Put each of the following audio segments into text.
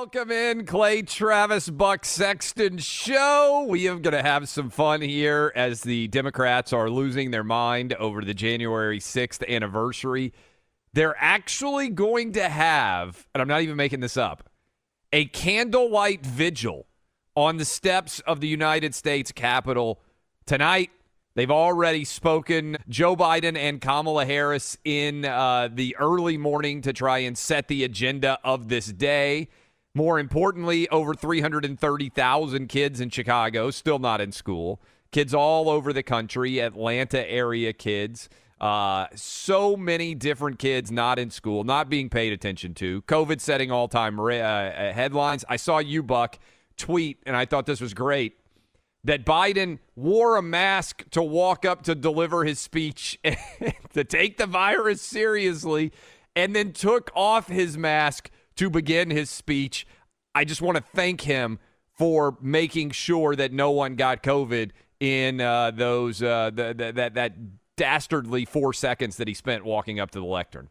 Welcome in, Clay Travis, Buck Sexton Show. We are going to have some fun here as the Democrats are losing their mind over the January 6th anniversary. They're actually going to have, and I'm not even making this up, a candlelight vigil on the steps of the United States Capitol tonight. They've already spoken, Joe Biden and Kamala Harris, in the early morning to try and set the agenda of this day. More importantly, over 330,000 kids in Chicago still not in school. Kids all over the country, Atlanta area kids. So many different kids not in school, not being paid attention to. COVID setting all-time headlines. I saw you, Buck, tweet, and I thought this was great, that Biden wore a mask to walk up to deliver his speech, to take the virus seriously, and then took off his mask to begin his speech. I just want to thank him for making sure that no one got COVID in that dastardly 4 seconds that he spent walking up to the lectern.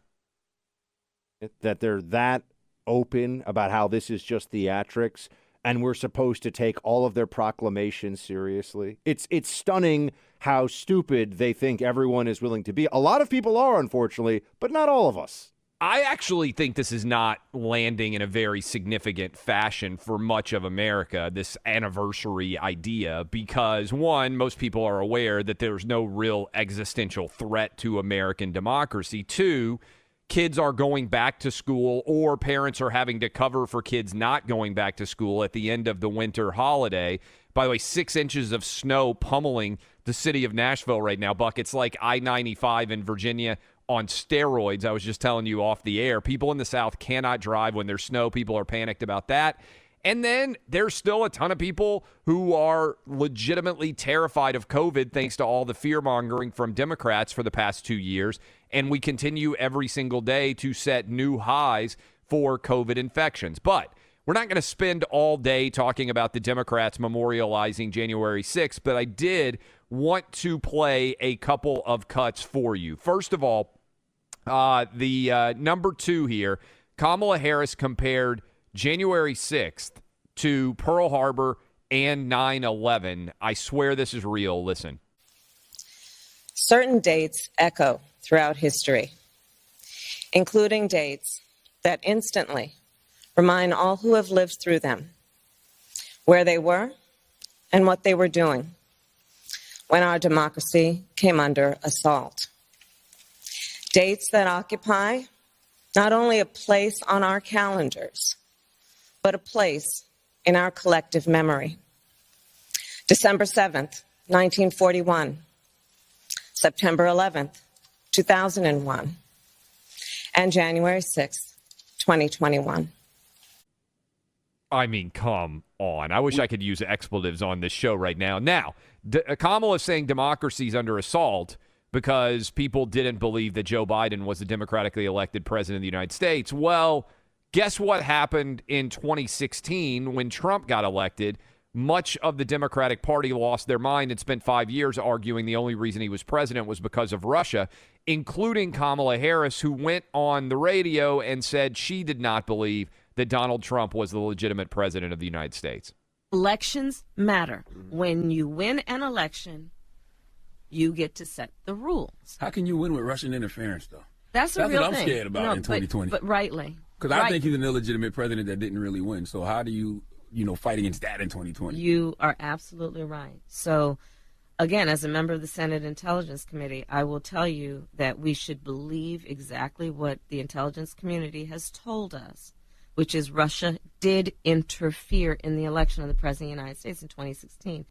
That they're that open about how this is just theatrics, and we're supposed to take all of their proclamations seriously. It's stunning how stupid they think everyone is willing to be. A lot of people are, unfortunately, but not all of us. I actually think this is not landing in a very significant fashion for much of America, this anniversary idea, because, one, most people are aware that there's no real existential threat to American democracy. Two, kids are going back to school, or parents are having to cover for kids not going back to school at the end of the winter holiday. By the way, 6 inches of snow pummeling the city of Nashville right now, Buck. It's like I-95 in Virginia on steroids. I was just telling you off the air. People in the South cannot drive when there's snow. People are panicked about that. And then there's still a ton of people who are legitimately terrified of COVID thanks to all the fear-mongering from Democrats for the past 2 years. And we continue every single day to set new highs for COVID infections. But we're not going to spend all day talking about the Democrats memorializing January 6th, but I did want to play a couple of cuts for you. First of all, the number 2 here, Kamala Harris compared January 6th to Pearl Harbor and 9/11. I swear this is real. Listen. Certain dates echo throughout history, including dates that instantly remind all who have lived through them where they were and what they were doing when our democracy came under assault. Dates that occupy not only a place on our calendars, but a place in our collective memory. December 7th, 1941, September 11th, 2001, and January 6th, 2021. I mean, come on. I wish I could use expletives on this show right now. Now, Kamala is saying democracy is under assault because people didn't believe that Joe Biden was the democratically elected president of the United States. Well, guess what happened in 2016 when Trump got elected? Much of the Democratic Party lost their mind and spent 5 years arguing the only reason he was president was because of Russia, including Kamala Harris, who went on the radio and said she did not believe that Donald Trump was the legitimate president of the United States. Elections matter. When you win an election, you get to set the rules. How can you win with Russian interference, though? That's a real what I'm thing. scared about in 2020. But rightly. Because I think he's an illegitimate president that didn't really win. So how do you fight against that in 2020? You are absolutely right. So, again, as a member of the Senate Intelligence Committee, I will tell you that we should believe exactly what the intelligence community has told us, which is Russia did interfere in the election of the President of the United States in 2016.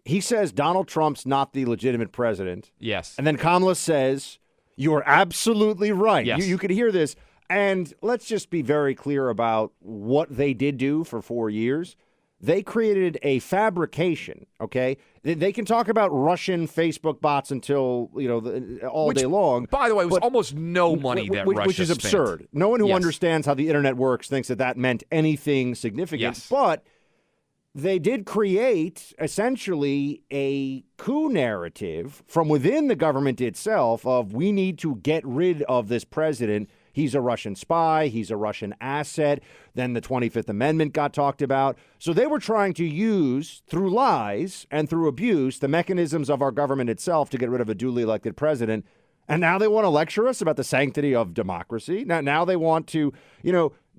He says Donald Trump's not the legitimate president. Yes. And then Kamala says, you're absolutely right. Yes. You could hear this. And let's just be very clear about what they did do for 4 years. They created a fabrication, okay? They can talk about Russian Facebook bots until, all day long. By the way, it was almost no money that Russia which is spent. absurd. No one who Yes. understands how the internet works thinks that meant anything significant. Yes. But they did create essentially a coup narrative from within the government itself of we need to get rid of this president he's a Russian spy, he's a Russian asset. Then the 25th Amendment got talked about. So they were trying to use, through lies and through abuse, the mechanisms of our government itself to get rid of a duly elected president. And now they want to lecture us about the sanctity of democracy. Now they want to,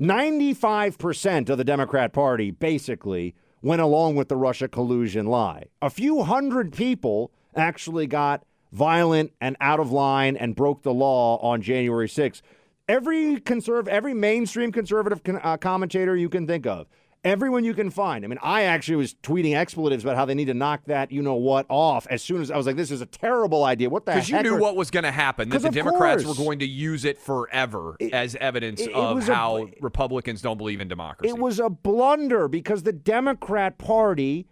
95% of the Democrat Party basically went along with the Russia collusion lie. A few hundred people actually got violent and out of line and broke the law on January 6th. Every mainstream conservative commentator you can think of, everyone you can find. I mean, I actually was tweeting expletives about how they need to knock that you-know-what off as soon as I was like, this is a terrible idea. What the heck? Because you knew what was going to happen, that the Democrats were going to use it forever as evidence of how Republicans don't believe in democracy. It was a blunder because the Democrat Party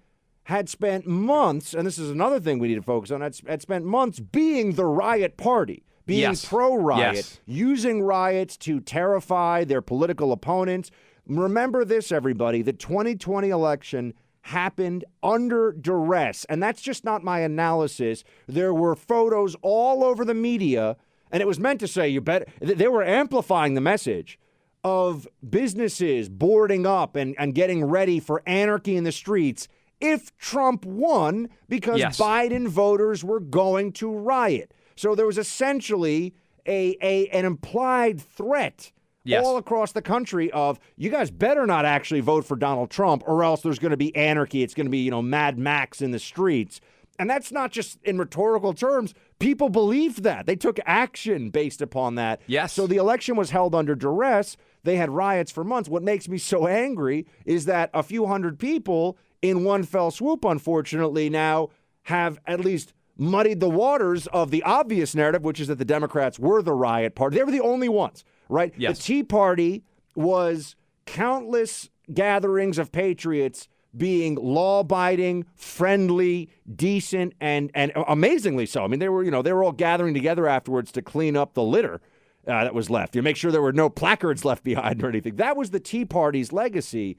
had spent months, and this is another thing we need to focus on, had spent months being the riot party, being pro-riot, using riots to terrify their political opponents. Remember this, everybody, the 2020 election happened under duress, and that's just not my analysis. There were photos all over the media, and it was meant to say, they were amplifying the message of businesses boarding up and getting ready for anarchy in the streets if Trump won, because Biden voters were going to riot. So there was essentially an implied threat all across the country of, you guys better not actually vote for Donald Trump or else there's going to be anarchy. It's going to be, Mad Max in the streets. And that's not just in rhetorical terms. People believed that. They took action based upon that. Yes. So the election was held under duress. They had riots for months. What makes me so angry is that a few hundred people in one fell swoop, unfortunately, now have at least muddied the waters of the obvious narrative, which is that the Democrats were the riot party. They were the only ones, right? Yes. The Tea Party was countless gatherings of patriots being law-abiding, friendly, decent, and amazingly so. I mean, they were all gathering together afterwards to clean up the litter that was left. You make sure there were no placards left behind or anything. That was the Tea Party's legacy.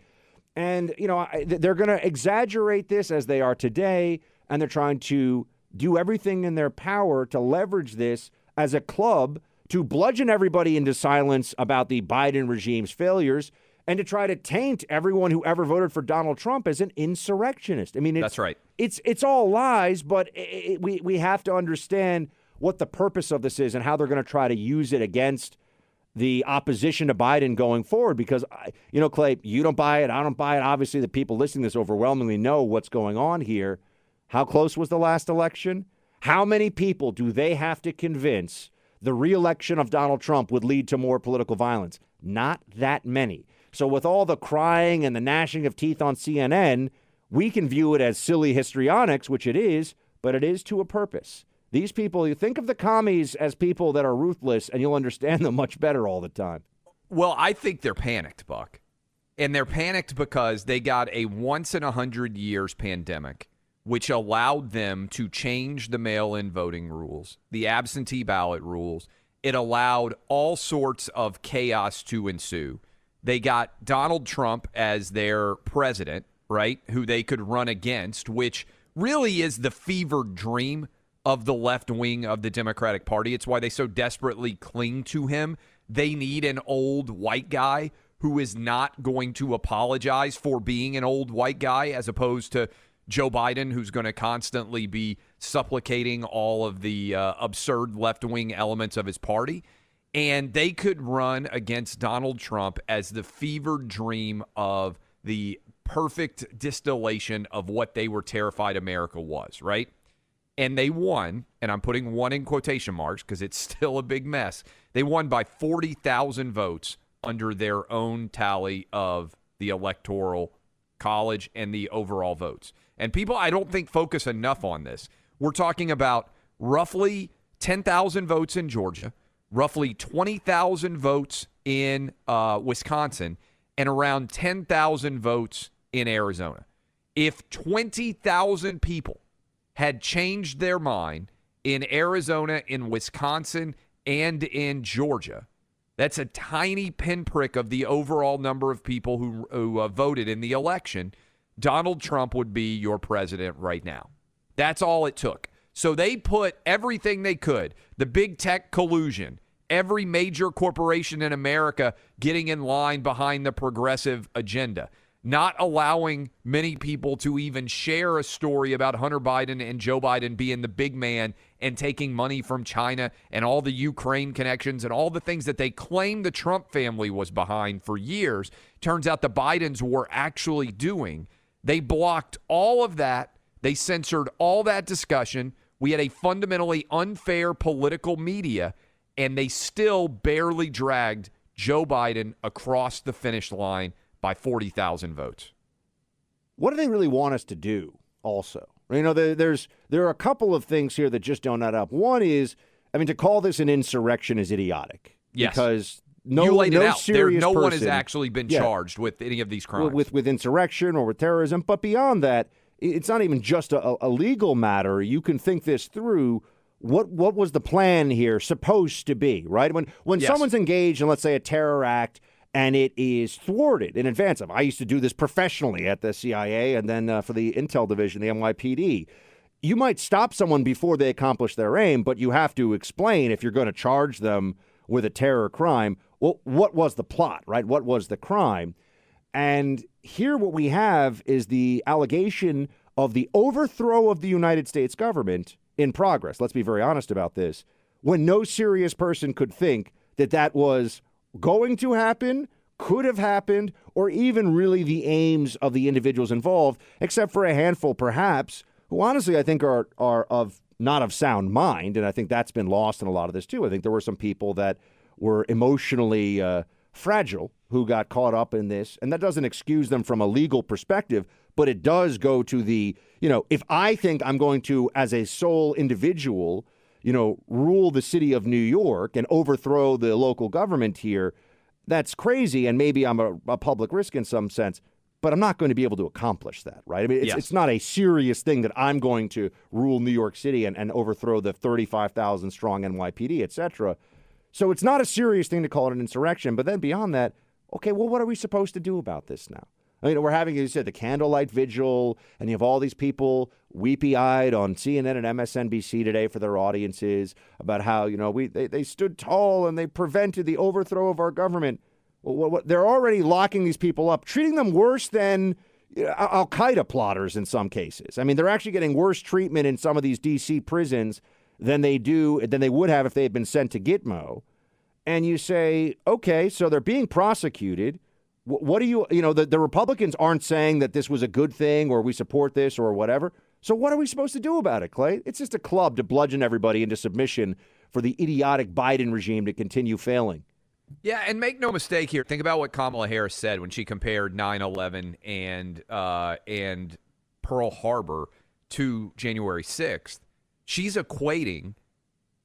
And, they're going to exaggerate this as they are today, and they're trying to do everything in their power to leverage this as a club to bludgeon everybody into silence about the Biden regime's failures and to try to taint everyone who ever voted for Donald Trump as an insurrectionist. I mean, that's right. It's all lies, but we have to understand what the purpose of this is and how they're going to try to use it against the opposition to Biden going forward. Because, Clay, you don't buy it, I don't buy it. Obviously, the people listening to this overwhelmingly know what's going on here. How close was the last election? How many people do they have to convince the re-election of Donald Trump would lead to more political violence? Not that many. So with all the crying and the gnashing of teeth on CNN, we can view it as silly histrionics, which it is, but it is to a purpose. These people, you think of the commies as people that are ruthless, and you'll understand them much better all the time. Well, I think they're panicked, Buck. And they're panicked because they got a once-in-100 years pandemic, which allowed them to change the mail-in voting rules, the absentee ballot rules. It allowed all sorts of chaos to ensue. They got Donald Trump as their president, right, who they could run against, which really is the fevered dream of the left wing of the Democratic Party. It's why they so desperately cling to him. They need an old white guy who is not going to apologize for being an old white guy, as opposed to Joe Biden, who's going to constantly be supplicating all of the absurd left-wing elements of his party. And they could run against Donald Trump as the fevered dream of the perfect distillation of what they were terrified America was, right? And they won, and I'm putting "won" in quotation marks because it's still a big mess. They won by 40,000 votes under their own tally of the Electoral College and the overall votes. And people, I don't think, focus enough on this. We're talking about roughly 10,000 votes in Georgia, roughly 20,000 votes in Wisconsin, and around 10,000 votes in Arizona. If 20,000 people had changed their mind in Arizona, in Wisconsin, and in Georgia, that's a tiny pinprick of the overall number of people who voted in the election. Donald Trump would be your president right now. That's all it took. So they put everything they could, the big tech collusion, every major corporation in America getting in line behind the progressive agenda, not allowing many people to even share a story about Hunter Biden and Joe Biden being the big man and taking money from China and all the Ukraine connections and all the things that they claim the Trump family was behind for years. Turns out the Bidens were actually doing. They blocked all of that. They censored all that discussion. We had a fundamentally unfair political media, and they still barely dragged Joe Biden across the finish line by 40,000 votes. What do they really want us to do also? You know, there are a couple of things here that just don't add up. One is, I mean, to call this an insurrection is idiotic. Yes. Because you laid it out. serious no person, one has actually been charged with any of these crimes. With insurrection or with terrorism. But beyond that, it's not even just a legal matter. You can think this through. What was the plan here supposed to be, right? When Yes. someone's engaged in, let's say, a terror act and it is thwarted in advance of, I used to do this professionally at the CIA and then for the Intel division, the NYPD. You might stop someone before they accomplish their aim, but you have to explain if you're going to charge them with a terror crime. Well, what was the plot, right? What was the crime? And here what we have is the allegation of the overthrow of the United States government in progress. Let's be very honest about this. When no serious person could think that that was going to happen, could have happened, or even really the aims of the individuals involved, except for a handful, perhaps, who honestly I think are of not of sound mind, and I think that's been lost in a lot of this too. I think there were some people that were emotionally fragile who got caught up in this, and that doesn't excuse them from a legal perspective, but it does go to the, if I think I'm going to, as a sole individual, rule the city of New York and overthrow the local government here, that's crazy, and maybe I'm a public risk in some sense, but I'm not going to be able to accomplish that, right? I mean, it's not a serious thing that I'm going to rule New York City and overthrow the 35,000 strong NYPD, et cetera. So it's not a serious thing to call it an insurrection, but then beyond that, okay, well, what are we supposed to do about this now? I mean, we're having, as you said, the candlelight vigil, and you have all these people weepy-eyed on CNN and MSNBC today for their audiences about how, they stood tall and they prevented the overthrow of our government. Well, they're already locking these people up, treating them worse than Al-Qaeda plotters in some cases. I mean, they're actually getting worse treatment in some of these D.C. prisons than they would have if they had been sent to Gitmo. And you say, okay, so they're being prosecuted. What do you, the Republicans aren't saying that this was a good thing or we support this or whatever. So what are we supposed to do about it, Clay? It's just a club to bludgeon everybody into submission for the idiotic Biden regime to continue failing. Yeah, and make no mistake here. Think about what Kamala Harris said when she compared 9/11 and Pearl Harbor to January 6th. She's equating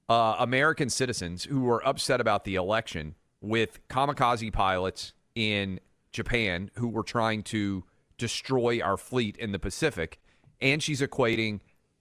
American citizens who were upset about the election with kamikaze pilots in Japan who were trying to destroy our fleet in the Pacific. And she's equating,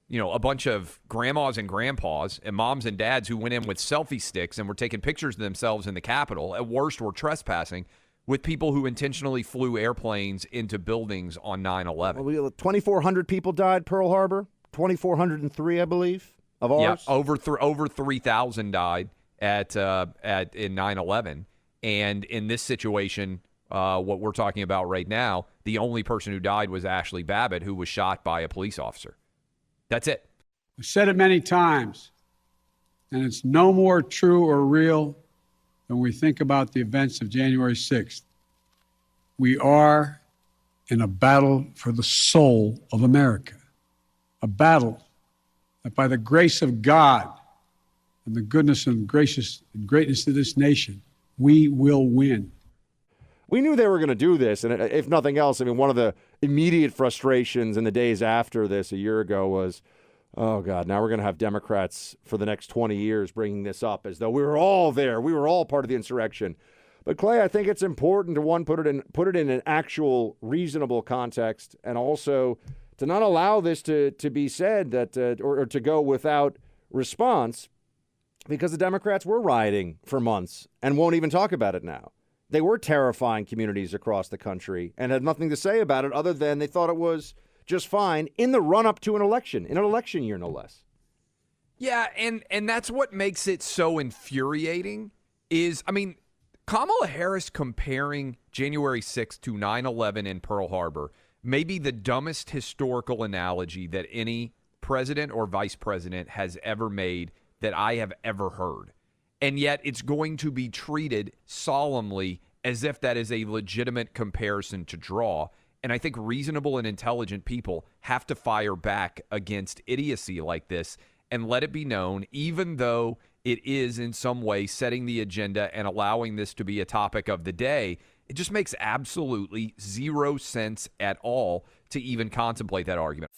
a bunch of grandmas and grandpas and moms and dads who went in with selfie sticks and were taking pictures of themselves in the Capitol. At worst, were trespassing with people who intentionally flew airplanes into buildings on 9/11. Well, 2,400 people died Pearl Harbor. 2,403, I believe, of ours. Yeah, over 3,000 died in 9/11. And in this situation, what we're talking about right now, the only person who died was Ashley Babbitt, who was shot by a police officer. That's it. I've said it many times, and it's no more true or real than we think about the events of January 6th. We are in a battle for the soul of America, a battle that by the grace of God and the goodness and greatness of this nation, we will win. We knew they were going to do this, and if nothing else, I mean, one of the immediate frustrations in the days after this a year ago was, oh, God, now we're going to have Democrats for the next 20 years bringing this up as though we were all there. We were all part of the insurrection. But, Clay, I think it's important to, one, put it in an actual reasonable context, and also to not allow this to be said that or to go without response, because the Democrats were rioting for months and won't even talk about it now. They were terrifying communities across the country and had nothing to say about it other than they thought it was just fine in the run-up to an election, in an election year, no less. Yeah, and that's what makes it so infuriating is, I mean, Kamala Harris comparing January 6th to 9/11 in Pearl Harbor may be the dumbest historical analogy that any president or vice president has ever made that I have ever heard. And yet it's going to be treated solemnly as if that is a legitimate comparison to draw. And I think reasonable and intelligent people have to fire back against idiocy like this and let it be known, even though it is in some way setting the agenda and allowing this to be a topic of the day, it just makes absolutely zero sense at all to even contemplate that argument.